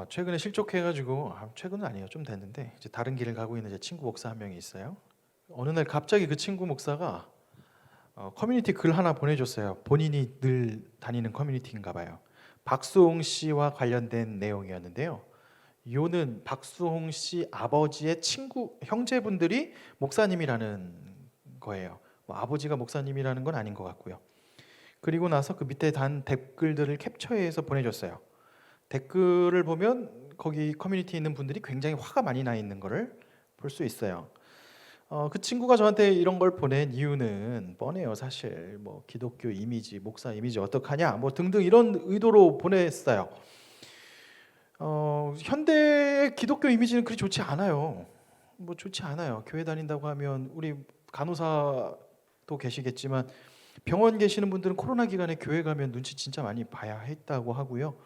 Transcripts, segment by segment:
최근에 실족해가지고 최근은 아니에요. 좀 됐는데 이제 다른 길을 가고 있는 제 친구 목사 한 명이 있어요. 어느 날 갑자기 그 친구 목사가 커뮤니티 글 하나 보내줬어요. 본인이 늘 다니는 커뮤니티인가 봐요. 박수홍 씨와 관련된 내용이었는데요. 요는 박수홍 씨 아버지의 친구 형제분들이 목사님이라는 거예요. 뭐 아버지가 목사님이라는 건 아닌 것 같고요. 그리고 나서 그 밑에 단 댓글들을 캡처해서 보내줬어요. 댓글을 보면 거기 커뮤니티에 있는 분들이 굉장히 화가 많이 나 있는 거를 볼 수 있어요. 그 친구가 저한테 이런 걸 보낸 이유는 뻔해요. 사실 뭐 기독교 이미지, 목사 이미지 어떡하냐 뭐 등등 이런 의도로 보냈어요. 현대의 기독교 이미지는 그리 좋지 않아요. 뭐 좋지 않아요. 교회 다닌다고 하면 우리 간호사도 계시겠지만 병원 계시는 분들은 코로나 기간에 교회 가면 눈치 진짜 많이 봐야 했다고 하고요.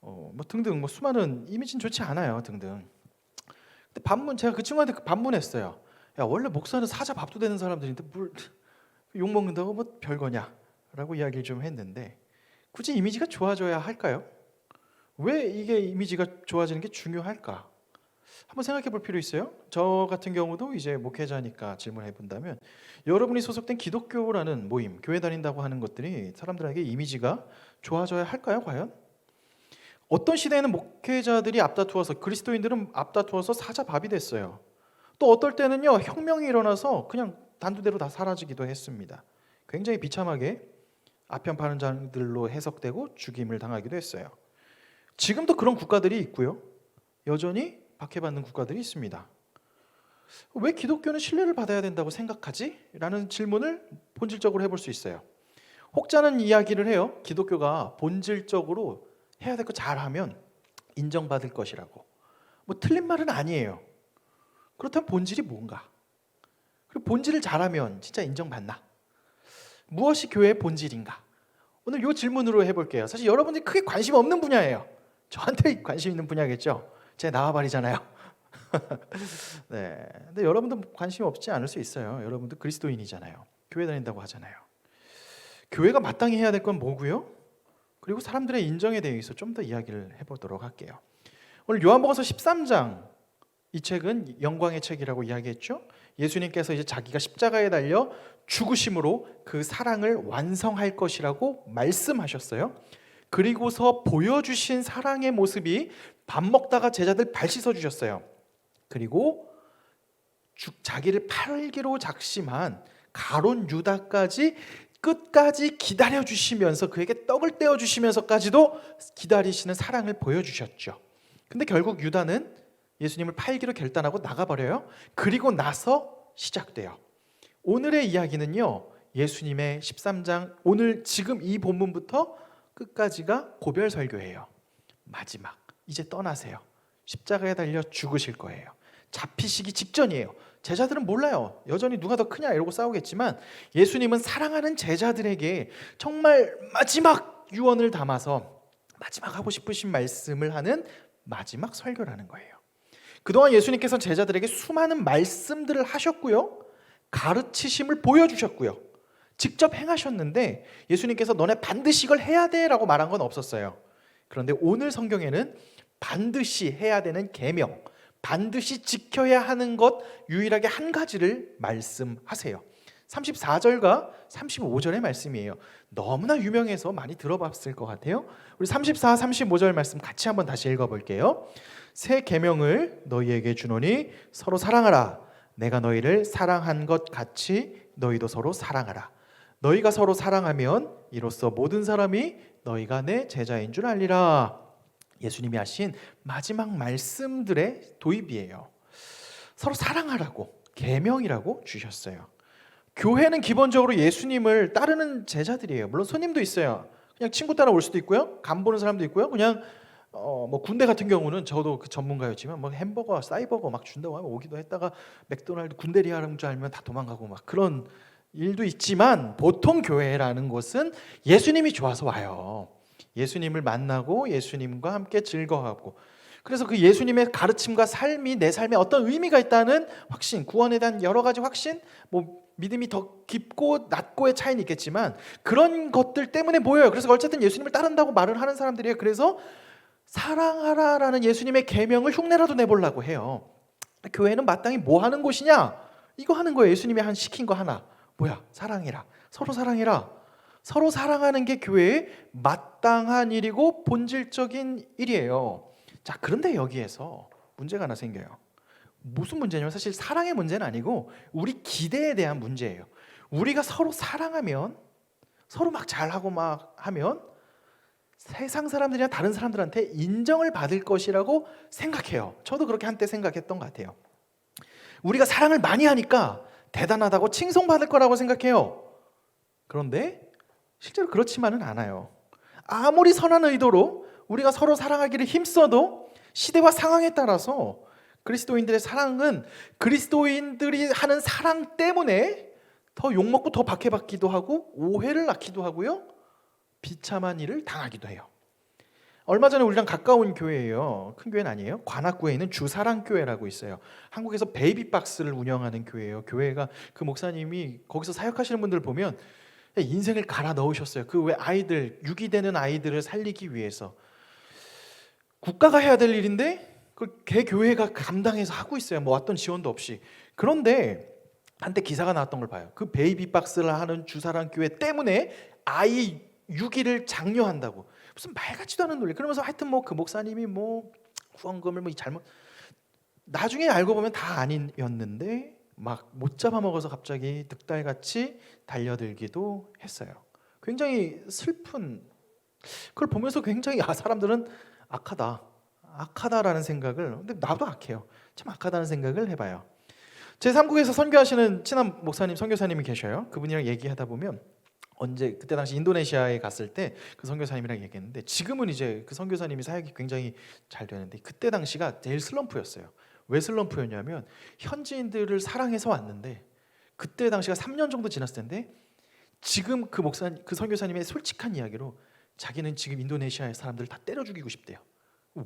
뭐 등등 뭐 수많은 이미지는 좋지 않아요 등등. 근데 제가 그 친구한테 반문했어요. 야 원래 목사는 사자 밥도 되는 사람들인데 뭘 욕 먹는다고 뭐 별거냐라고 이야기를 좀 했는데 굳이 이미지가 좋아져야 할까요? 왜 이게 이미지가 좋아지는 게 중요할까? 한번 생각해 볼 필요 있어요. 저 같은 경우도 이제 목회자니까 질문해 본다면 여러분이 소속된 기독교라는 모임, 교회 다닌다고 하는 것들이 사람들에게 이미지가 좋아져야 할까요, 과연? 어떤 시대에는 목회자들이 앞다투어서 그리스도인들은 앞다투어서 사자밥이 됐어요. 또 어떨 때는요 혁명이 일어나서 그냥 단두대로 다 사라지기도 했습니다. 굉장히 비참하게 아편 파는 자들로 해석되고 죽임을 당하기도 했어요. 지금도 그런 국가들이 있고요. 여전히 박해받는 국가들이 있습니다. 왜 기독교는 신뢰를 받아야 된다고 생각하지? 라는 질문을 본질적으로 해볼 수 있어요. 혹자는 이야기를 해요. 기독교가 본질적으로 해야 될 거 잘하면 인정받을 것이라고. 뭐 틀린 말은 아니에요. 그렇다면 본질이 뭔가? 그리고 본질을 잘하면 진짜 인정받나? 무엇이 교회의 본질인가? 오늘 이 질문으로 해볼게요. 사실 여러분들이 크게 관심 없는 분야예요. 저한테 관심 있는 분야겠죠. 제 나와바리잖아요. 네. 근데 여러분도 관심 없지 않을 수 있어요. 여러분도 그리스도인이잖아요. 교회 다닌다고 하잖아요. 교회가 마땅히 해야 될 건 뭐고요? 그리고 사람들의 인정에 대해서 좀 더 이야기를 해보도록 할게요. 오늘 요한복음서 13장 이 책은 영광의 책이라고 이야기했죠. 예수님께서 이제 자기가 십자가에 달려 죽으심으로 그 사랑을 완성할 것이라고 말씀하셨어요. 그리고서 보여주신 사랑의 모습이 밥 먹다가 제자들 발 씻어주셨어요. 그리고 자기를 팔기로 작심한 가룟 유다까지 끝까지 기다려주시면서 그에게 떡을 떼어주시면서까지도 기다리시는 사랑을 보여주셨죠. 근데 결국 유다는 예수님을 팔기로 결단하고 나가버려요. 그리고 나서 시작돼요. 오늘의 이야기는요, 예수님의 13장 오늘 지금 이 본문부터 끝까지가 고별 설교예요. 마지막 이제 떠나세요. 십자가에 달려 죽으실 거예요. 잡히시기 직전이에요. 제자들은 몰라요. 여전히 누가 더 크냐 이러고 싸우겠지만 예수님은 사랑하는 제자들에게 정말 마지막 유언을 담아서 마지막 하고 싶으신 말씀을 하는 마지막 설교라는 거예요. 그동안 예수님께서는 제자들에게 수많은 말씀들을 하셨고요, 가르치심을 보여주셨고요, 직접 행하셨는데 예수님께서 너네 반드시 이걸 해야 돼 라고 말한 건 없었어요. 그런데 오늘 성경에는 반드시 해야 되는 계명, 반드시 지켜야 하는 것 유일하게 한 가지를 말씀하세요. 34절과 35절의 말씀이에요. 너무나 유명해서 많이 들어봤을 것 같아요. 우리 34, 35절 말씀 같이 한번 다시 읽어볼게요. 새 계명을 너희에게 주노니 서로 사랑하라. 내가 너희를 사랑한 것 같이 너희도 서로 사랑하라. 너희가 서로 사랑하면 이로써 모든 사람이 너희가 내 제자인 줄 알리라. 예수님이 하신 마지막 말씀들의 도입이에요. 서로 사랑하라고, 계명이라고 주셨어요. 교회는 기본적으로 예수님을 따르는 제자들이에요. 물론 손님도 있어요. 그냥 친구 따라 올 수도 있고요, 간 보는 사람도 있고요. 그냥 뭐 군대 같은 경우는 저도 그 전문가였지만 뭐 햄버거, 싸이버거 막 준다고 하면 오기도 했다가 맥도날드 군대리아는 줄 알면 다 도망가고 막 그런 일도 있지만 보통 교회라는 곳은 예수님이 좋아서 와요. 예수님을 만나고 예수님과 함께 즐거워하고, 그래서 그 예수님의 가르침과 삶이 내 삶에 어떤 의미가 있다는 확신, 구원에 대한 여러 가지 확신, 뭐 믿음이 더 깊고 낮고의 차이는 있겠지만 그런 것들 때문에 모여요. 그래서 어쨌든 예수님을 따른다고 말을 하는 사람들이에요. 그래서 사랑하라라는 예수님의 계명을 흉내라도 내보려고 해요. 교회는 마땅히 뭐 하는 곳이냐? 이거 하는 거예요. 예수님이 시킨 거 하나. 뭐야? 사랑해라. 서로 사랑해라. 서로 사랑하는 게 교회의 마땅한 일이고 본질적인 일이에요. 자, 그런데 여기에서 문제가 하나 생겨요. 무슨 문제냐면 사실 사랑의 문제는 아니고 우리 기대에 대한 문제예요. 우리가 서로 사랑하면, 서로 막 잘하고 막 하면 세상 사람들이나 다른 사람들한테 인정을 받을 것이라고 생각해요. 저도 그렇게 한때 생각했던 것 같아요. 우리가 사랑을 많이 하니까 대단하다고 칭송받을 거라고 생각해요. 그런데 실제로 그렇지만은 않아요. 아무리 선한 의도로 우리가 서로 사랑하기를 힘써도 시대와 상황에 따라서 그리스도인들의 사랑은 그리스도인들이 하는 사랑 때문에 더 욕먹고 더 박해받기도 하고 오해를 낳기도 하고요, 비참한 일을 당하기도 해요. 얼마 전에 우리랑 가까운 교회예요. 큰 교회는 아니에요. 관악구에 있는 주사랑교회라고 있어요. 한국에서 베이비박스를 운영하는 교회예요. 교회가 그 목사님이 거기서 사역하시는 분들 보면 인생을 갈아 넣으셨어요. 그 왜 아이들, 유기되는 아이들을 살리기 위해서 국가가 해야 될 일인데 그걸 개 교회가 감당해서 하고 있어요. 뭐 어떤 지원도 없이. 그런데 한때 기사가 나왔던 걸 봐요. 그 베이비박스를 하는 주사랑교회 때문에 아이 유기를 장려한다고. 무슨 말 같지도 않은 논리. 그러면서 하여튼 뭐 그 목사님이 뭐 후원금을 뭐 잘못, 나중에 알고 보면 다 아니었는데 막 못 잡아먹어서 갑자기 득달같이 달려들기도 했어요. 굉장히 슬픈, 그걸 보면서 굉장히 사람들은 악하다라는 생각을, 근데 나도 악해요. 참 악하다는 생각을 해봐요. 제3국에서 선교하시는 친한 목사님, 선교사님이 계셔요. 그분이랑 얘기하다 보면 언제 그때 당시 인도네시아에 갔을 때 그 선교사님이랑 얘기했는데, 지금은 이제 그 선교사님이 사역이 굉장히 잘 되는데 그때 당시가 제일 슬럼프였어요. 왜 슬럼프였냐면 현지인들을 사랑해서 왔는데 그때 당시가 3년 정도 지났을 텐데 지금 그 선교사님의 솔직한 이야기로 자기는 지금 인도네시아의 사람들을 다 때려 죽이고 싶대요.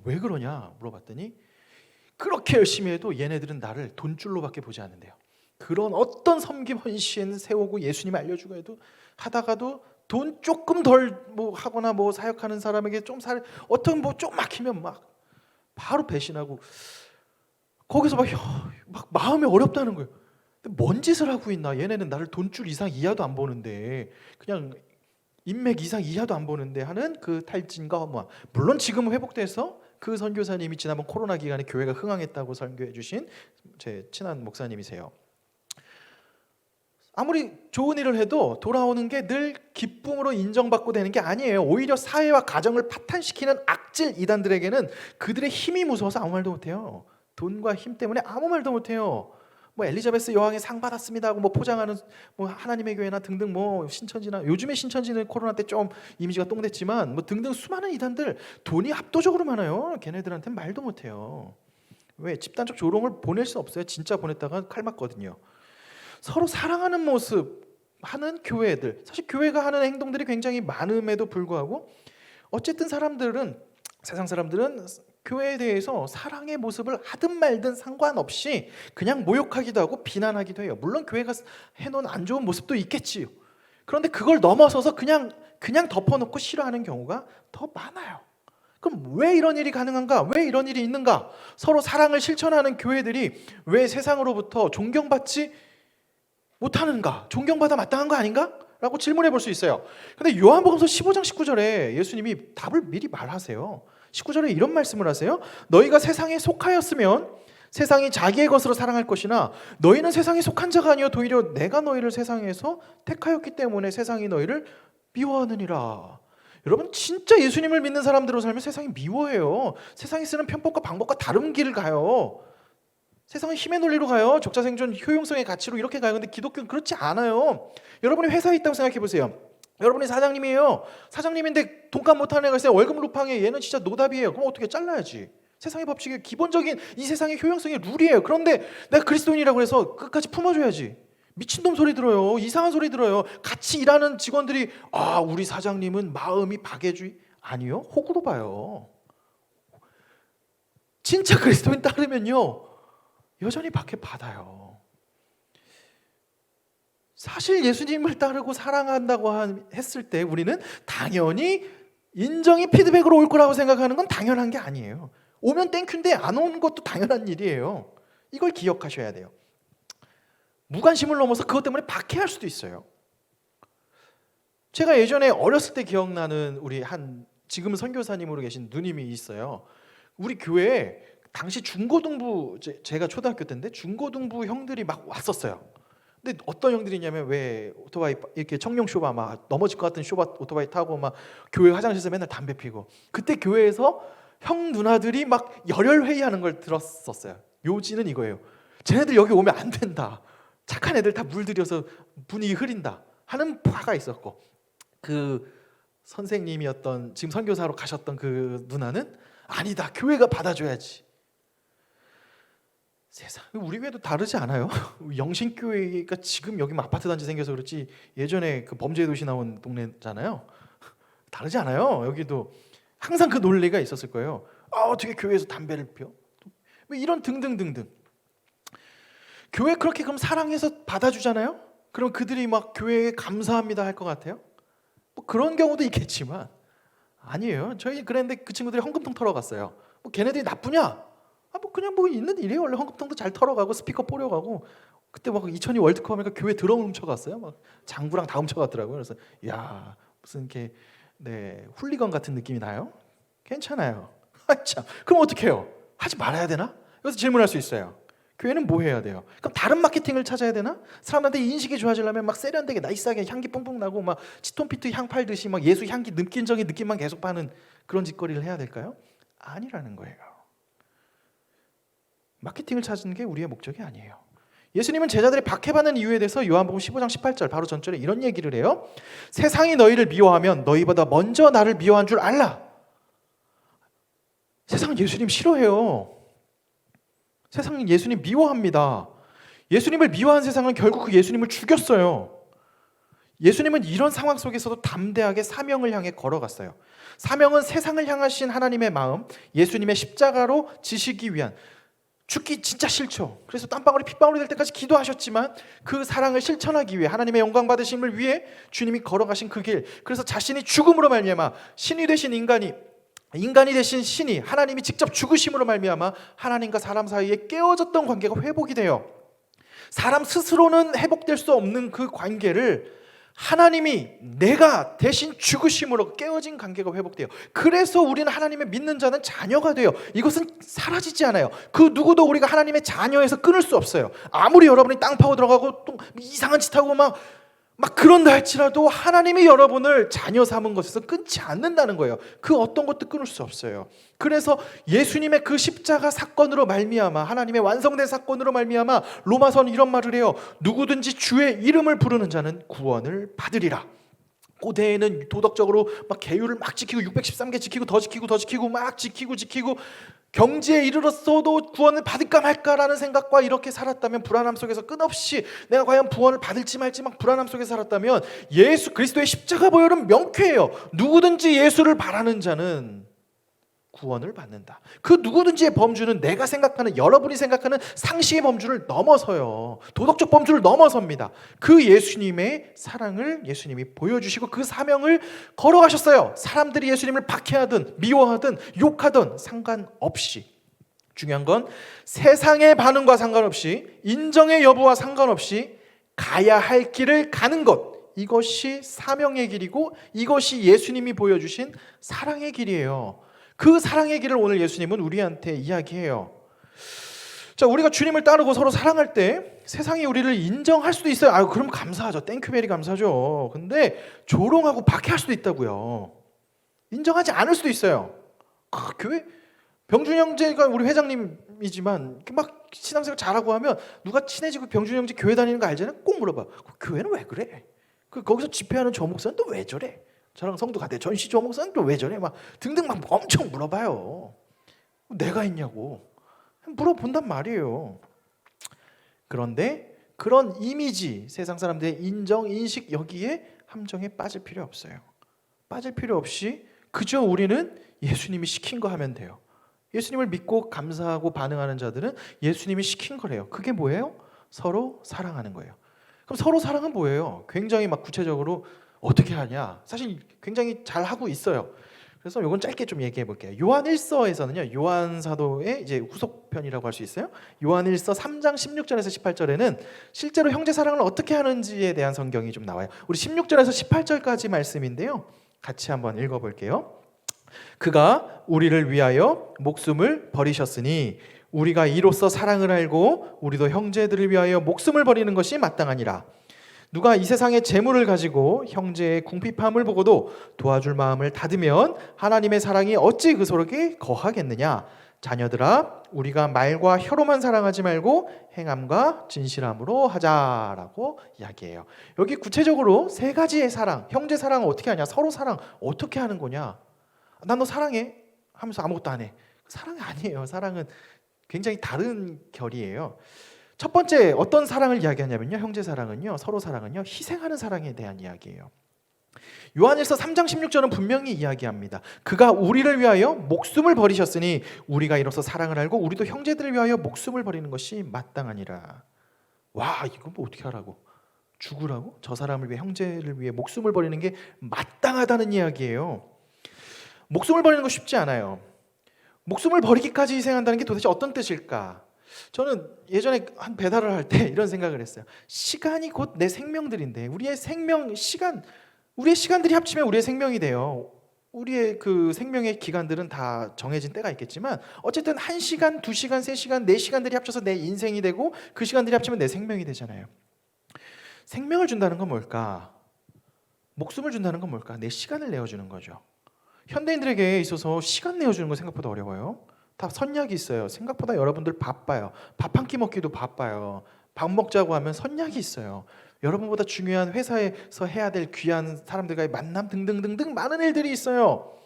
왜 그러냐 물어봤더니 그렇게 열심히 해도 얘네들은 나를 돈줄로밖에 보지 않는데요. 그런 어떤 섬김 헌신 세우고 예수님 알려주고 해도 하다가도 돈 조금 덜 뭐 하거나 뭐 사역하는 사람에게 좀 어떤 뭐 좀 막히면 막 바로 배신하고 거기서 막 마음이 어렵다는 거예요. 근데 뭔 짓을 하고 있나? 얘네는 나를 돈줄 이상 이하도 안 보는데, 그냥 인맥 이상 이하도 안 보는데 하는 그 탈진과 허무함. 물론 지금은 회복돼서 그 선교사님이 지난번 코로나 기간에 교회가 흥황했다고 설교해 주신 제 친한 목사님이세요. 아무리 좋은 일을 해도 돌아오는 게 늘 기쁨으로 인정받고 되는 게 아니에요. 오히려 사회와 가정을 파탄시키는 악질 이단들에게는 그들의 힘이 무서워서 아무 말도 못해요. 돈과 힘 때문에 아무 말도 못해요. 뭐 엘리자베스 여왕이 상 받았습니다 하고 뭐 포장하는 뭐 하나님의 교회나 등등 뭐 신천지나, 요즘에 신천지는 코로나 때 좀 이미지가 똥됐지만 뭐 등등 수많은 이단들 돈이 압도적으로 많아요. 걔네들한테는 말도 못해요. 왜? 집단적 조롱을 보낼 수 없어요. 진짜 보냈다가 칼 맞거든요. 서로 사랑하는 모습 하는 교회들, 사실 교회가 하는 행동들이 굉장히 많음에도 불구하고 어쨌든 세상 사람들은 교회에 대해서 사랑의 모습을 하든 말든 상관없이 그냥 모욕하기도 하고 비난하기도 해요. 물론 교회가 해놓은 안 좋은 모습도 있겠지요. 그런데 그걸 넘어서서 그냥 덮어놓고 싫어하는 경우가 더 많아요. 그럼 왜 이런 일이 가능한가? 왜 이런 일이 있는가? 서로 사랑을 실천하는 교회들이 왜 세상으로부터 존경받지 못하는가? 존경받아 마땅한 거 아닌가? 라고 질문해 볼 수 있어요. 근데 요한복음서 15장 19절에 예수님이 답을 미리 말하세요. 19절에 이런 말씀을 하세요. 너희가 세상에 속하였으면 세상이 자기의 것으로 사랑할 것이나 너희는 세상에 속한 자가 아니요 도리어 내가 너희를 세상에서 택하였기 때문에 세상이 너희를 미워하느니라. 여러분, 진짜 예수님을 믿는 사람들로 살면 세상이 미워해요. 세상이 쓰는 편법과 방법과 다른 길을 가요. 세상은 힘의 논리로 가요. 적자생존 효용성의 가치로 이렇게 가요. 근데 기독교는 그렇지 않아요. 여러분이 회사에 있다고 생각해 보세요. 여러분이 사장님이에요. 사장님인데 돈값 못하는 애가 있어요. 월급 루팡에 얘는 진짜 노답이에요. 그럼 어떻게 잘라야지. 세상의 법칙이 기본적인 이 세상의 효용성의 룰이에요. 그런데 내가 그리스도인이라고 해서 끝까지 품어줘야지. 미친놈 소리 들어요. 이상한 소리 들어요. 같이 일하는 직원들이 우리 사장님은 마음이 박애주의. 아니요. 호구로 봐요. 진짜 그리스도인 따르면요 여전히 박해받아요. 사실 예수님을 따르고 사랑한다고 했을 때 우리는 당연히 인정이 피드백으로 올 거라고 생각하는 건 당연한 게 아니에요. 오면 땡큐인데 안 오는 것도 당연한 일이에요. 이걸 기억하셔야 돼요. 무관심을 넘어서 그것 때문에 박해할 수도 있어요. 제가 예전에 어렸을 때 기억나는 우리 지금은 선교사님으로 계신 누님이 있어요. 우리 교회에 당시 중고등부, 제가 초등학교 때인데 중고등부 형들이 막 왔었어요. 근데 어떤 형들이냐면 왜 오토바이 이렇게 청룡 쇼바 막 넘어질 것 같은 쇼바 오토바이 타고 막 교회 화장실에서 맨날 담배 피고, 그때 교회에서 형 누나들이 막 열혈 회의하는 걸 들었었어요. 요지는 이거예요. 쟤네들 여기 오면 안 된다. 착한 애들 다 물들여서 분위기 흐린다 하는 파가 있었고, 그 선생님이었던 지금 선교사로 가셨던 그 누나는 아니다, 교회가 받아줘야지. 세상 우리 교회도 다르지 않아요? 영신교회가 지금 여기 아파트 단지 생겨서 그렇지 예전에 그 범죄의 도시 나온 동네잖아요. 다르지 않아요. 여기도 항상 그 논리가 있었을 거예요. 어떻게 교회에서 담배를 피워? 왜 이런 등등등등. 교회 그렇게 그럼 사랑해서 받아주잖아요? 그럼 그들이 막 교회에 감사합니다 할 것 같아요? 뭐 그런 경우도 있겠지만 아니에요. 저희 그랬는데 그 친구들이 헌금통 털어갔어요. 뭐 걔네들이 나쁘냐? 뭐 그냥 뭐 있는 일이에요. 원래 헌금통도 잘 털어가고 스피커 뿌려가고. 그때 막 2002 월드컵 하니까 교회 드럼 훔쳐갔어요. 막 장구랑 다 훔쳐갔더라고요. 그래서 야 무슨 이렇게 훌리건 같은 느낌이 나요? 괜찮아요. 참 그럼 어떻게 해요? 하지 말아야 되나? 여기서 질문할 수 있어요. 교회는 뭐 해야 돼요? 그럼 다른 마케팅을 찾아야 되나? 사람한테 인식이 좋아지려면 막 세련되게 나이스하게 향기 뿡뿡 나고 막 치톤피트 향 팔듯이 막 예수 향기 느낀적인 느낌만 계속 파는 그런 짓거리를 해야 될까요? 아니라는 거예요. 마케팅을 찾는 게 우리의 목적이 아니에요. 예수님은 제자들이 박해받는 이유에 대해서 요한복음 15장 18절 바로 전절에 이런 얘기를 해요. 세상이 너희를 미워하면 너희보다 먼저 나를 미워한 줄 알라. 세상은 예수님 싫어해요. 세상은 예수님 미워합니다. 예수님을 미워한 세상은 결국 그 예수님을 죽였어요. 예수님은 이런 상황 속에서도 담대하게 사명을 향해 걸어갔어요. 사명은 세상을 향하신 하나님의 마음, 예수님의 십자가로 지시기 위한, 죽기 진짜 싫죠. 그래서 땀방울이 핏방울이 될 때까지 기도하셨지만 그 사랑을 실천하기 위해, 하나님의 영광 받으심을 위해 주님이 걸어가신 그 길, 그래서 자신이 죽음으로 말미암아 신이 되신 인간이 되신 신이, 하나님이 직접 죽으심으로 말미암아 하나님과 사람 사이에 깨어졌던 관계가 회복이 돼요. 사람 스스로는 회복될 수 없는 그 관계를 하나님이 내가 대신 죽으심으로 깨어진 관계가 회복돼요. 그래서 우리는 하나님의 믿는 자는 자녀가 돼요. 이것은 사라지지 않아요. 그 누구도 우리가 하나님의 자녀에서 끊을 수 없어요. 아무리 여러분이 땅 파고 들어가고 또 이상한 짓 하고 막 그런다 할지라도 하나님이 여러분을 자녀 삼은 것에서 끊지 않는다는 거예요. 그 어떤 것도 끊을 수 없어요. 그래서 예수님의 그 십자가 사건으로 말미암아, 하나님의 완성된 사건으로 말미암아 로마서는 이런 말을 해요. 누구든지 주의 이름을 부르는 자는 구원을 받으리라. 고대에는 도덕적으로 막 계율을 막 지키고 613개 지키고 더 지키고 막 지키고 경지에 이르렀어도 구원을 받을까 말까라는 생각과 이렇게 살았다면, 불안함 속에서 끝없이 내가 과연 구원을 받을지 말지 막 불안함 속에 살았다면, 예수 그리스도의 십자가 보혈은 명쾌해요. 누구든지 예수를 바라는 자는 구원을 받는다. 그 누구든지의 범주는 내가 생각하는, 여러분이 생각하는 상식의 범주를 넘어서요. 도덕적 범주를 넘어섭니다. 그 예수님의 사랑을 예수님이 보여주시고 그 사명을 걸어가셨어요. 사람들이 예수님을 박해하든 미워하든 욕하든 상관없이, 중요한 건 세상의 반응과 상관없이, 인정의 여부와 상관없이 가야 할 길을 가는 것, 이것이 사명의 길이고 이것이 예수님이 보여주신 사랑의 길이에요. 그 사랑의 길을 오늘 예수님은 우리한테 이야기해요. 자, 우리가 주님을 따르고 서로 사랑할 때 세상이 우리를 인정할 수도 있어요. 아유, 그럼 감사하죠. 땡큐베리 감사하죠. 근데 조롱하고 박해할 수도 있다고요. 인정하지 않을 수도 있어요. 교회 병준 형제가 우리 회장님이지만 막 신앙생활 잘하고 하면 누가 친해지고 병준 형제 교회 다니는 거 알잖아요. 꼭 물어봐. 교회는 왜 그래? 거기서 집회하는 저 목사는 또 왜 저래? 저랑 성도 같아. 전시 저 목사는 또 왜 저래? 막 등등 막 엄청 물어봐요. 내가 있냐고 물어본단 말이에요. 그런데 그런 이미지, 세상 사람들의 인정, 인식, 여기에 함정에 빠질 필요 없어요. 빠질 필요 없이 그저 우리는 예수님이 시킨 거 하면 돼요. 예수님을 믿고 감사하고 반응하는 자들은 예수님이 시킨 거래요. 그게 뭐예요? 서로 사랑하는 거예요. 그럼 서로 사랑은 뭐예요? 굉장히 막 구체적으로 어떻게 하냐? 사실 굉장히 잘 하고 있어요. 그래서 이건 짧게 좀 얘기해 볼게요. 요한 1서에서는요. 요한 사도의 이제 후속편이라고 할 수 있어요. 요한 1서 3장 16절에서 18절에는 실제로 형제 사랑을 어떻게 하는지에 대한 성경이 좀 나와요. 우리 16절에서 18절까지 말씀인데요. 같이 한번 읽어 볼게요. 그가 우리를 위하여 목숨을 버리셨으니 우리가 이로써 사랑을 알고 우리도 형제들을 위하여 목숨을 버리는 것이 마땅하니라. 누가 이 세상의 재물을 가지고 형제의 궁핍함을 보고도 도와줄 마음을 닫으면 하나님의 사랑이 어찌 그 속에 거하겠느냐. 자녀들아, 우리가 말과 혀로만 사랑하지 말고 행함과 진실함으로 하자라고 이야기해요. 여기 구체적으로 세 가지의 사랑, 형제 사랑을 어떻게 하냐, 서로 사랑 어떻게 하는 거냐. 난 너 사랑해 하면서 아무것도 안 해. 사랑이 아니에요. 사랑은 굉장히 다른 결이에요. 첫 번째 어떤 사랑을 이야기하냐면요, 형제 사랑은요, 서로 사랑은요, 희생하는 사랑에 대한 이야기예요. 요한일서 3장 16절은 분명히 이야기합니다. 그가 우리를 위하여 목숨을 버리셨으니 우리가 이로써 사랑을 알고 우리도 형제들을 위하여 목숨을 버리는 것이 마땅하니라. 와, 이거 뭐 어떻게 하라고? 죽으라고? 저 사람을 위해, 형제를 위해 목숨을 버리는 게 마땅하다는 이야기예요. 목숨을 버리는 거 쉽지 않아요. 목숨을 버리기까지 희생한다는 게 도대체 어떤 뜻일까? 저는 예전에 한 배달을 할 때 이런 생각을 했어요. 시간이 곧 내 생명들인데 우리의 생명, 시간, 우리의 시간들이 합치면 우리의 생명이 돼요. 우리의 그 생명의 기간들은 다 정해진 때가 있겠지만 어쨌든 1시간, 2시간, 3시간, 4시간들이 합쳐서 내 인생이 되고 그 시간들이 합치면 내 생명이 되잖아요. 생명을 준다는 건 뭘까? 목숨을 준다는 건 뭘까? 내 시간을 내어주는 거죠. 현대인들에게 있어서 시간 내어주는 건 생각보다 어려워요. 다 선약이 있어요. 생각보다 여러분들 바빠요. 밥 한 끼 먹기도 바빠요. 밥 먹자고 하면 선약이 있어요. 여러분보다 중요한 회사에서 해야 될 귀한 사람들과의 만남 등등등등 많은 일들이 있어요.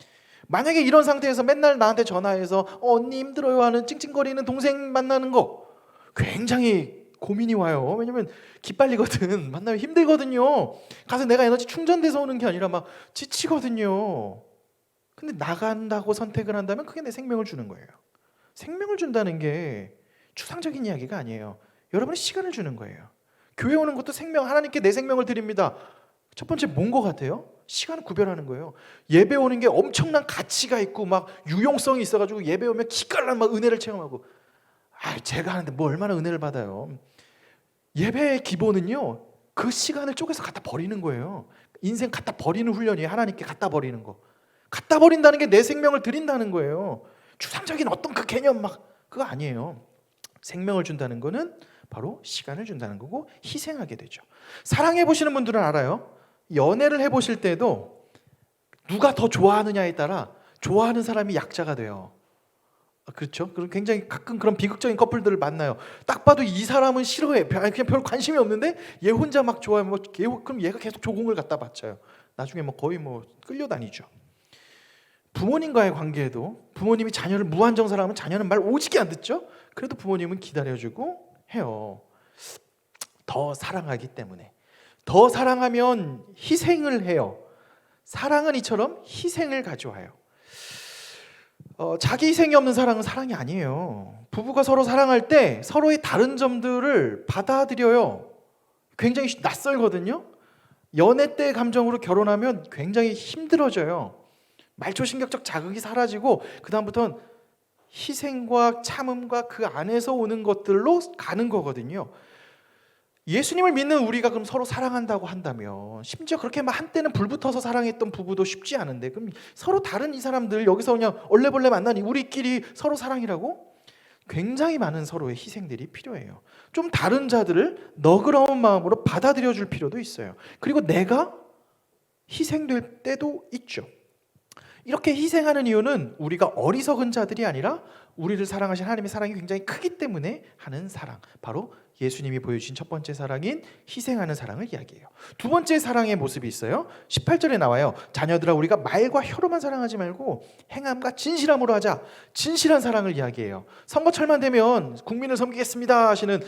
만약에 이런 상태에서 맨날 나한테 전화해서 언니 힘들어요 하는 찡찡거리는 동생 만나는 거 굉장히 고민이 와요. 왜냐면 기빨리거든. 만나면 힘들거든요. 가서 내가 에너지 충전돼서 오는 게 아니라 막 지치거든요. 근데 나간다고 선택을 한다면 그게 내 생명을 주는 거예요. 생명을 준다는 게 추상적인 이야기가 아니에요. 여러분이 시간을 주는 거예요. 교회 오는 것도 생명, 하나님께 내 생명을 드립니다. 첫 번째 뭔 것 같아요? 시간을 구별하는 거예요. 예배 오는 게 엄청난 가치가 있고 막 유용성이 있어가지고 예배 오면 기깔난 막 은혜를 체험하고, 제가 하는데 뭐 얼마나 은혜를 받아요. 예배의 기본은요, 그 시간을 쪼개서 갖다 버리는 거예요. 인생 갖다 버리는 훈련이에요. 하나님께 갖다 버리는 거. 갖다 버린다는 게 내 생명을 드린다는 거예요. 추상적인 어떤 그 개념 막 그거 아니에요. 생명을 준다는 거는 바로 시간을 준다는 거고 희생하게 되죠. 사랑해 보시는 분들은 알아요. 연애를 해보실 때도 누가 더 좋아하느냐에 따라 좋아하는 사람이 약자가 돼요. 그렇죠? 그럼 굉장히 가끔 그런 비극적인 커플들을 만나요. 딱 봐도 이 사람은 싫어해. 그냥 별 관심이 없는데 얘 혼자 막 좋아하면 그럼 얘가 계속 조공을 갖다 바쳐요. 나중에 뭐 거의 뭐 끌려다니죠. 부모님과의 관계에도 부모님이 자녀를 무한정 사랑하면 자녀는 말 오지게 안 듣죠? 그래도 부모님은 기다려주고 해요. 더 사랑하기 때문에. 더 사랑하면 희생을 해요. 사랑은 이처럼 희생을 가져와요. 자기 희생이 없는 사랑은 사랑이 아니에요. 부부가 서로 사랑할 때 서로의 다른 점들을 받아들여요. 굉장히 낯설거든요. 연애 때 감정으로 결혼하면 굉장히 힘들어져요. 말초신경적 자극이 사라지고 그 다음부터는 희생과 참음과 그 안에서 오는 것들로 가는 거거든요. 예수님을 믿는 우리가 그럼 서로 사랑한다고 한다면, 심지어 그렇게 막 한때는 불붙어서 사랑했던 부부도 쉽지 않은데, 그럼 서로 다른 이 사람들 여기서 그냥 얼레벌레 만나니 우리끼리 서로 사랑이라고? 굉장히 많은 서로의 희생들이 필요해요. 좀 다른 자들을 너그러운 마음으로 받아들여 줄 필요도 있어요. 그리고 내가 희생될 때도 있죠. 이렇게 희생하는 이유는 우리가 어리석은 자들이 아니라 우리를 사랑하신 하나님의 사랑이 굉장히 크기 때문에 하는 사랑, 바로 예수님이 보여주신 첫 번째 사랑인 희생하는 사랑을 이야기해요. 두 번째 사랑의 모습이 있어요. 18절에 나와요. 자녀들아, 우리가 말과 혀로만 사랑하지 말고 행함과 진실함으로 하자. 진실한 사랑을 이야기해요. 선거철만 되면 국민을 섬기겠습니다 하시는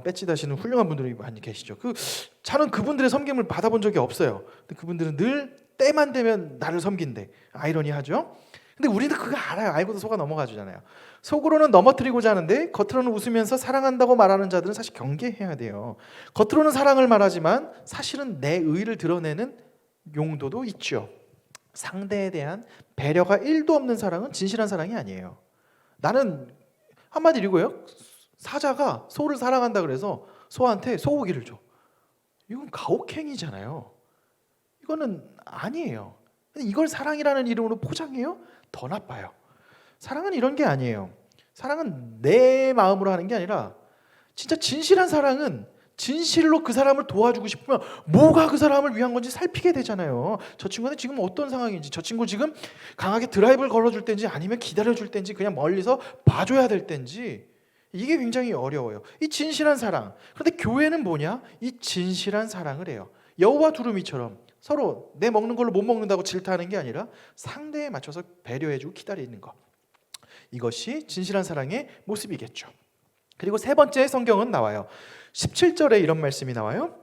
배지 다시는 훌륭한 분들이 많이 계시죠. 저는 그분들의 섬김을 받아본 적이 없어요. 근데 그분들은 늘 때만 되면 나를 섬긴대. 아이러니하죠? 근데 우리는 그거 알아요. 알고도 속아 넘어가주잖아요. 속으로는 넘어뜨리고자 하는데 겉으로는 웃으면서 사랑한다고 말하는 자들은 사실 경계해야 돼요. 겉으로는 사랑을 말하지만 사실은 내 의를 드러내는 용도도 있죠. 상대에 대한 배려가 1도 없는 사랑은 진실한 사랑이 아니에요. 나는 한마디로 이거예요. 사자가 소를 사랑한다 그래서 소한테 소고기를 줘. 이건 가혹행위잖아요. 이거는 아니에요. 이걸 사랑이라는 이름으로 포장해요? 더 나빠요. 사랑은 이런 게 아니에요. 사랑은 내 마음으로 하는 게 아니라 진짜 진실한 사랑은 진실로 그 사람을 도와주고 싶으면 뭐가 그 사람을 위한 건지 살피게 되잖아요. 저 친구는 지금 어떤 상황인지, 저 친구 지금 강하게 드라이브를 걸어줄 때인지 아니면 기다려줄 때인지 그냥 멀리서 봐줘야 될 때인지, 이게 굉장히 어려워요. 이 진실한 사랑. 그런데 교회는 뭐냐? 이 진실한 사랑을 해요. 여우와 두루미처럼 서로 내 먹는 걸로 못 먹는다고 질타하는 게 아니라 상대에 맞춰서 배려해주고 기다리는 것. 이것이 진실한 사랑의 모습이겠죠. 그리고 세 번째 성경은 나와요. 17절에 이런 말씀이 나와요.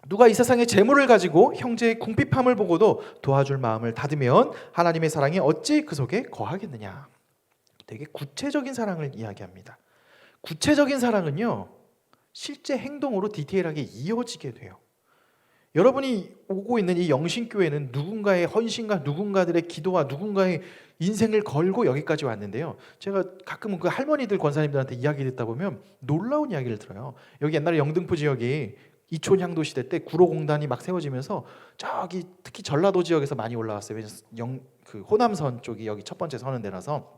누가 이 세상의 재물을 가지고 형제의 궁핍함을 보고도 도와줄 마음을 닫으면 하나님의 사랑이 어찌 그 속에 거하겠느냐. 되게 구체적인 사랑을 이야기합니다. 구체적인 사랑은요, 실제 행동으로 디테일하게 이어지게 돼요. 여러분이 오고 있는 이 영신교회는 누군가의 헌신과 누군가들의 기도와 누군가의 인생을 걸고 여기까지 왔는데요. 제가 가끔은 그 할머니들 권사님들한테 이야기 듣다 보면 놀라운 이야기를 들어요. 여기 옛날에 영등포 지역이 이촌향도 시대 때 구로공단이 막 세워지면서 저기 특히 전라도 지역에서 많이 올라왔어요. 그 호남선 쪽이 여기 첫 번째 서는 데라서.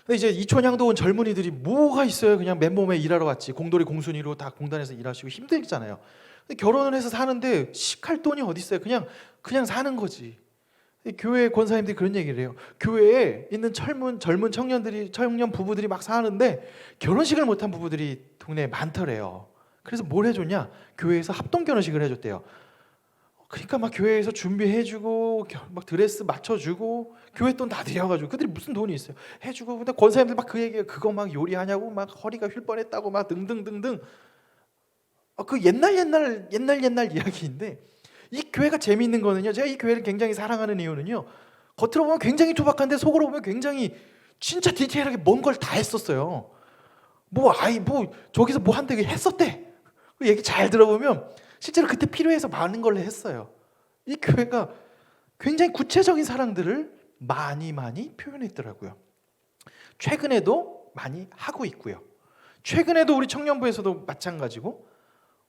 근데 이제 이촌향도 온 젊은이들이 뭐가 있어요? 그냥 맨몸에 일하러 왔지. 공돌이 공순이로 다 공단에서 일하시고 힘들잖아요. 근데 결혼을 해서 사는데 시칼 돈이 어디 있어요? 그냥 사는 거지. 교회 권사님들이 그런 얘기를 해요. 교회에 있는 젊은 청년 부부들이 막 사는데 결혼식을 못한 부부들이 동네에 많더래요. 그래서 뭘 해줬냐? 교회에서 합동 결혼식을 해줬대요. 그러니까 막 교회에서 준비해주고 막 드레스 맞춰주고 교회 돈 다 들여가지고 그들이 무슨 돈이 있어요? 해주고. 근데 권사님들 막 그 얘기에 그거 막 요리하냐고 막 허리가 휠 뻔했다고 막 등등등등. 그 옛날 이야기인데, 이 교회가 재미있는 거는요, 제가 이 교회를 굉장히 사랑하는 이유는요, 겉으로 보면 굉장히 투박한데 속으로 보면 굉장히 진짜 디테일하게 뭔 걸 다 했었어요. 뭐 저기서 뭐 한대 했었대. 그 얘기 잘 들어보면 실제로 그때 필요해서 많은 걸 했어요. 이 교회가 굉장히 구체적인 사랑들을 많이 표현했더라고요. 최근에도 많이 하고 있고요. 최근에도 우리 청년부에서도 마찬가지고,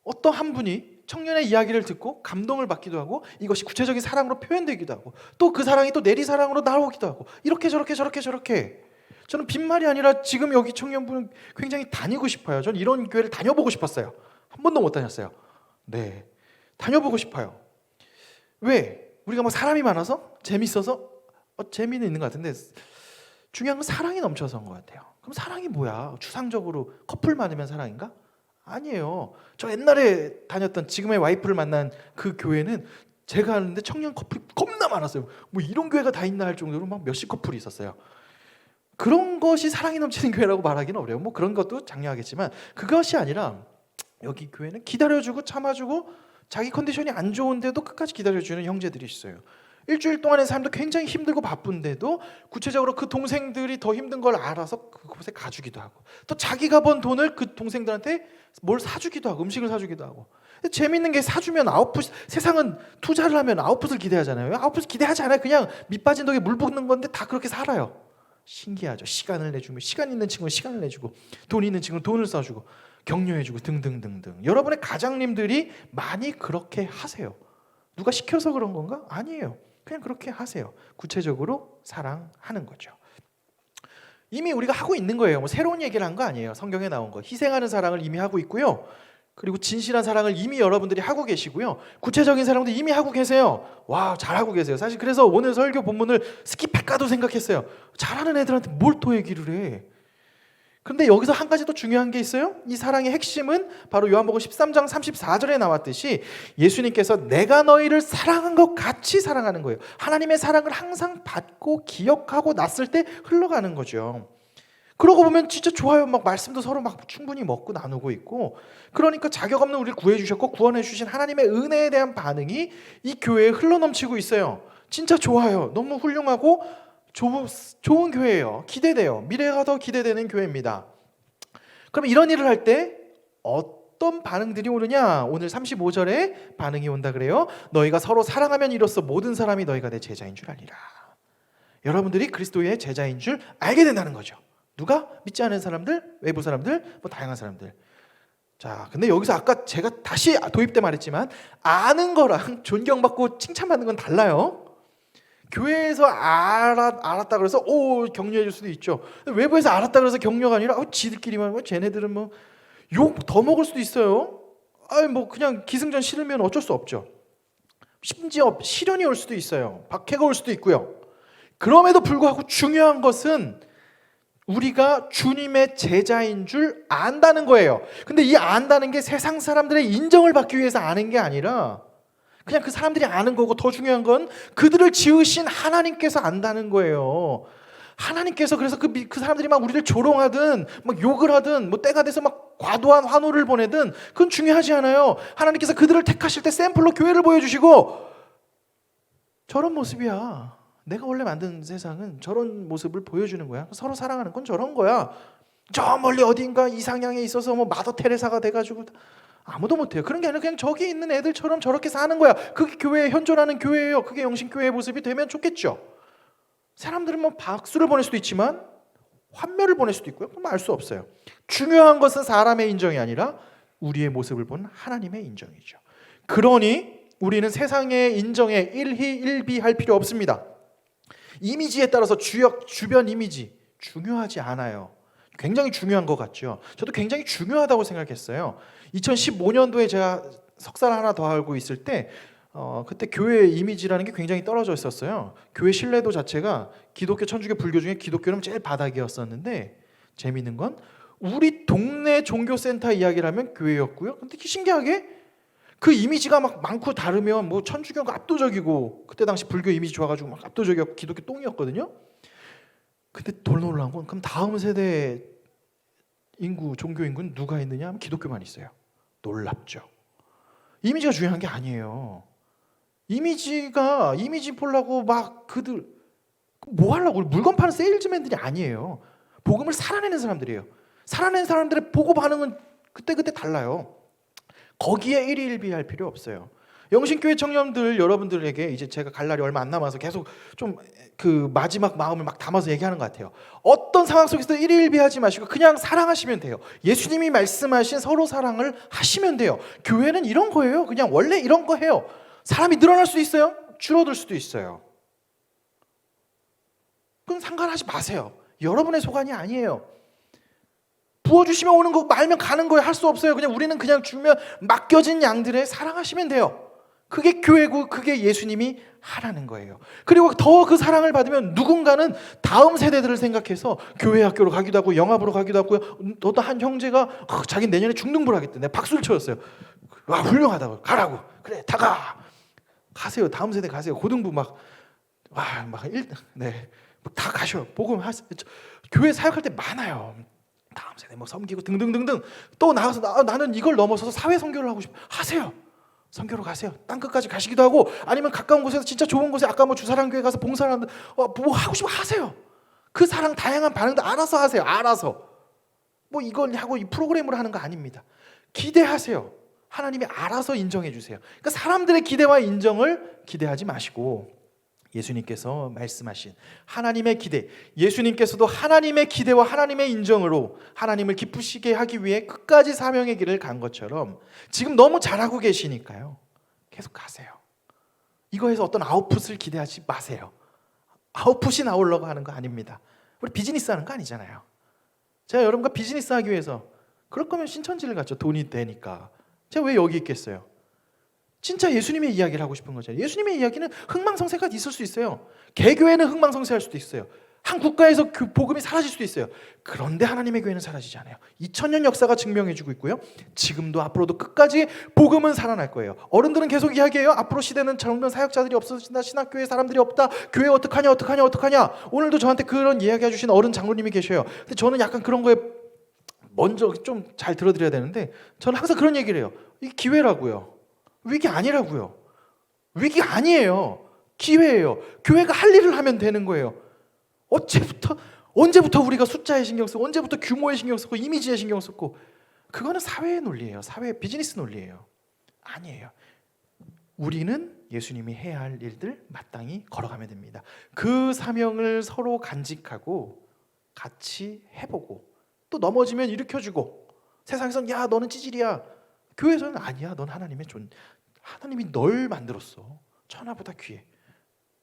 어떤 한 분이 청년의 이야기를 듣고 감동을 받기도 하고 이것이 구체적인 사랑으로 표현되기도 하고 또 그 사랑이 또 내리사랑으로 나오기도 하고 이렇게 저렇게 저는 빈말이 아니라 지금 여기 청년부는 굉장히 다니고 싶어요. 저는 이런 교회를 다녀보고 싶었어요. 한 번도 못 다녔어요. 네, 다녀보고 싶어요. 왜? 우리가 뭐 사람이 많아서? 재밌어서? 재미는 있는 것 같은데 중요한 건 사랑이 넘쳐서인 것 같아요. 그럼 사랑이 뭐야? 추상적으로 커플 많으면 사랑인가? 아니에요. 저 옛날에 다녔던 지금의 와이프를 만난 그 교회는 제가 아는데 청년 커플이 겁나 많았어요. 뭐 이런 교회가 다 있나 할 정도로 막 몇십 커플이 있었어요. 그런 것이 사랑이 넘치는 교회라고 말하기는 어려워요. 뭐 그런 것도 장려하겠지만 그것이 아니라 여기 교회는 기다려주고 참아주고 자기 컨디션이 안 좋은데도 끝까지 기다려주는 형제들이 있어요. 일주일 동안의 삶도 굉장히 힘들고 바쁜데도 구체적으로 그 동생들이 더 힘든 걸 알아서 그곳에 가주기도 하고 또 자기가 번 돈을 그 동생들한테 뭘 사주기도 하고 음식을 사주기도 하고. 재밌는 게 사주면 아웃풋, 세상은 투자를 하면 아웃풋을 기대하잖아요. 아웃풋을 기대하지 않아요. 그냥 밑 빠진 독에 물 붓는 건데 다 그렇게 살아요. 신기하죠. 시간을 내주면 시간 있는 친구는 시간을 내주고 돈 있는 친구는 돈을 써주고 격려해주고 등등등등. 여러분의 가장님들이 많이 그렇게 하세요. 누가 시켜서 그런 건가? 아니에요. 그냥 그렇게 하세요. 구체적으로 사랑하는 거죠. 이미 우리가 하고 있는 거예요. 뭐 새로운 얘기를 한 거 아니에요. 성경에 나온 거. 희생하는 사랑을 이미 하고 있고요. 그리고 진실한 사랑을 이미 여러분들이 하고 계시고요. 구체적인 사랑도 이미 하고 계세요. 와, 잘하고 계세요. 사실 그래서 오늘 설교 본문을 스킵할까도 생각했어요. 잘하는 애들한테 뭘 또 얘기를 해. 근데 여기서 한 가지 더 중요한 게 있어요. 이 사랑의 핵심은 바로 요한복음 13장 34절에 나왔듯이 예수님께서 내가 너희를 사랑한 것 같이 사랑하는 거예요. 하나님의 사랑을 항상 받고 기억하고 났을 때 흘러가는 거죠. 그러고 보면 진짜 좋아요. 막 말씀도 서로 막 충분히 먹고 나누고 있고, 그러니까 자격 없는 우리를 구해 주셨고 구원해 주신 하나님의 은혜에 대한 반응이 이 교회에 흘러넘치고 있어요. 진짜 좋아요. 너무 훌륭하고 좋은 교회예요. 기대돼요. 미래가 더 기대되는 교회입니다. 그럼 이런 일을 할 때 어떤 반응들이 오느냐? 오늘 35절에 반응이 온다 그래요. 너희가 서로 사랑하면 이로써 모든 사람이 너희가 내 제자인 줄 알리라. 여러분들이 그리스도의 제자인 줄 알게 된다는 거죠. 누가? 믿지 않은 사람들, 외부 사람들, 뭐 다양한 사람들. 자, 근데 여기서 아까 제가 다시 도입 때 말했지만 아는 거랑 존경받고 칭찬받는 건 달라요. 교회에서 알았다 그래서 격려해 줄 수도 있죠. 외부에서 알았다 그래서 격려가 아니라 지들끼리만 쟤네들은 뭐 욕 더 먹을 수도 있어요. 뭐 그냥 기승전 싫으면 어쩔 수 없죠. 심지어 시련이 올 수도 있어요. 박해가 올 수도 있고요. 그럼에도 불구하고 중요한 것은 우리가 주님의 제자인 줄 안다는 거예요. 근데 이 안다는 게 세상 사람들의 인정을 받기 위해서 아는 게 아니라 그냥 그 사람들이 아는 거고, 더 중요한 건 그들을 지으신 하나님께서 안다는 거예요. 하나님께서 그래서 그 사람들이 막 우리를 조롱하든 막 욕을 하든 뭐 때가 돼서 막 과도한 환호를 보내든 그건 중요하지 않아요. 하나님께서 그들을 택하실 때 샘플로 교회를 보여주시고 저런 모습이야. 내가 원래 만든 세상은 저런 모습을 보여주는 거야. 서로 사랑하는 건 저런 거야. 저 멀리 어딘가 이상향에 있어서 뭐 마더 테레사가 돼가지고 아무도 못해요. 그런 게 아니라 그냥 저기 있는 애들처럼 저렇게 사는 거야. 그게 교회에 현존하는 교회예요. 그게 영신교회의 모습이 되면 좋겠죠. 사람들은 뭐 박수를 보낼 수도 있지만 환멸을 보낼 수도 있고요. 그럼 알 수 없어요. 중요한 것은 사람의 인정이 아니라 우리의 모습을 본 하나님의 인정이죠. 그러니 우리는 세상의 인정에 일희일비할 필요 없습니다. 이미지에 따라서 주변 이미지 중요하지 않아요. 굉장히 중요한 것 같죠. 저도 굉장히 중요하다고 생각했어요. 2015년도에 제가 석사를 하나 더 알고 있을 때 그때 교회 이미지라는 게 굉장히 떨어져 있었어요. 교회 신뢰도 자체가 기독교, 천주교, 불교 중에 기독교는 제일 바닥이었었는데 재미있는 건 우리 동네 종교센터 이야기를 하면 교회였고요. 근데 신기하게 그 이미지가 막 많고 다르면 뭐 천주교가 압도적이고 그때 당시 불교 이미지 좋아가지고 막 압도적이었고 기독교 똥이었거든요. 근데 더 놀라운 건 그럼 다음 세대 인구, 종교 인구는 누가 있느냐 하면 기독교만 있어요. 놀랍죠. 이미지가 중요한 게 아니에요. 이미지 보려고 막 그들 뭐 하려고 물건 파는 세일즈맨들이 아니에요. 복음을 살아내는 사람들이에요. 살아낸 사람들의 보고 반응은 그때그때 달라요. 거기에 일희일비할 필요 없어요. 영신교회 청년들 여러분들에게 이제 제가 갈 날이 얼마 안 남아서 계속 좀 그 마지막 마음을 막 담아서 얘기하는 것 같아요. 어떤 상황 속에서 일희일비하지 마시고 그냥 사랑하시면 돼요. 예수님이 말씀하신 서로 사랑을 하시면 돼요. 교회는 이런 거예요. 그냥 원래 이런 거 해요. 사람이 늘어날 수도 있어요. 줄어들 수도 있어요. 그건 상관하지 마세요. 여러분의 소관이 아니에요. 부어주시면 오는 거, 말면 가는 거예요. 할 수 없어요. 그냥 우리는 그냥 주면 맡겨진 양들에 사랑하시면 돼요. 그게 교회고 그게 예수님이 하라는 거예요. 그리고 더 그 사랑을 받으면 누군가는 다음 세대들을 생각해서 교회 학교로 가기도 하고 영합으로 가기도 하고요. 어떤 한 형제가 자기 내년에 중등부를 하겠대. 내가 박수를 쳐줬어요. 와, 훌륭하다고. 가라고. 그래, 다 가. 가세요. 다음 세대 가세요. 고등부 다 가셔. 복음 하세요. 교회 사역할 때 많아요. 다음 세대 뭐 섬기고 등등등등. 또 나가서 나는 이걸 넘어서서 사회 선교를 하고 싶어. 하세요. 선교로 가세요. 땅 끝까지 가시기도 하고 아니면 가까운 곳에서 진짜 좋은 곳에 아까 뭐 주사랑교회 가서 봉사를 하는데 뭐 하고 싶으면 하세요. 그 사랑 다양한 반응도 알아서 하세요. 알아서. 뭐 이걸 하고 이 프로그램으로 하는 거 아닙니다. 기대하세요. 하나님이 알아서 인정해 주세요. 그러니까 사람들의 기대와 인정을 기대하지 마시고 예수님께서 말씀하신 하나님의 기대, 예수님께서도 하나님의 기대와 하나님의 인정으로 하나님을 기쁘시게 하기 위해 끝까지 사명의 길을 간 것처럼 지금 너무 잘하고 계시니까요. 계속 가세요. 이거에서 어떤 아웃풋을 기대하지 마세요. 아웃풋이 나오려고 하는 거 아닙니다. 우리 비즈니스 하는 거 아니잖아요. 제가 여러분과 비즈니스 하기 위해서 그럴 거면 신천지를 갔죠. 돈이 되니까. 제가 왜 여기 있겠어요? 진짜 예수님의 이야기를 하고 싶은 거죠. 예수님의 이야기는 흥망성쇠가 있을 수 있어요. 개교회는 흥망성쇠할 수도 있어요. 한 국가에서 복음이 사라질 수도 있어요. 그런데 하나님의 교회는 사라지지 않아요. 2000년 역사가 증명해주고 있고요. 지금도 앞으로도 끝까지 복음은 살아날 거예요. 어른들은 계속 이야기해요. 앞으로 시대는 젊은 사역자들이 없어진다. 신학교에 사람들이 없다. 교회 어떡하냐. 오늘도 저한테 그런 이야기 해주신 어른 장로님이 계셔요. 근데 저는 약간 그런 거에 먼저 좀 잘 들어드려야 되는데 저는 항상 그런 얘기를 해요. 이게 기회라고요. 위기 아니라고요. 위기 아니에요. 기회예요. 교회가 할 일을 하면 되는 거예요. 언제부터 우리가 숫자에 신경 쓰고 언제부터 규모에 신경 쓰고 이미지에 신경 쓰고 그거는 사회의 논리예요. 사회 비즈니스 논리예요. 아니에요. 우리는 예수님이 해야 할 일들 마땅히 걸어가면 됩니다. 그 사명을 서로 간직하고 같이 해보고 또 넘어지면 일으켜주고 세상에서는 야 너는 찌질이야. 교회에서는 아니야. 넌 하나님이 널 만들었어. 천하보다 귀해.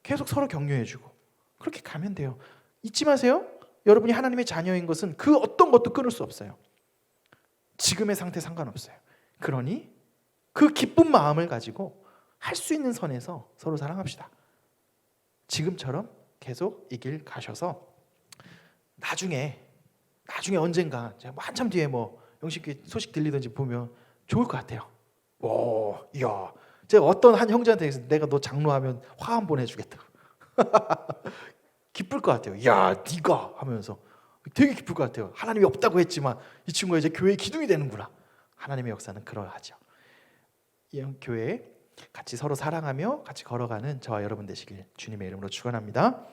계속 서로 격려해주고 그렇게 가면 돼요. 잊지 마세요. 여러분이 하나님의 자녀인 것은 그 어떤 것도 끊을 수 없어요. 지금의 상태 상관없어요. 그러니 그 기쁜 마음을 가지고 할 수 있는 선에서 서로 사랑합시다. 지금처럼 계속 이 길 가셔서 나중에 언젠가 제가 뭐 한참 뒤에 뭐 영식교회 소식 들리든지 보면 좋을 것 같아요. 오, 이야, 제가 어떤 한 형제한테 내가 너 장로하면 화 한 번 해주겠다. 기쁠 것 같아요. 야, 네가 하면서 되게 기쁠 것 같아요. 하나님이 없다고 했지만 이 친구가 이제 교회의 기둥이 되는구나. 하나님의 역사는 그러하죠. 이 교회에 같이 서로 사랑하며 같이 걸어가는 저와 여러분 되시길 주님의 이름으로 축원합니다.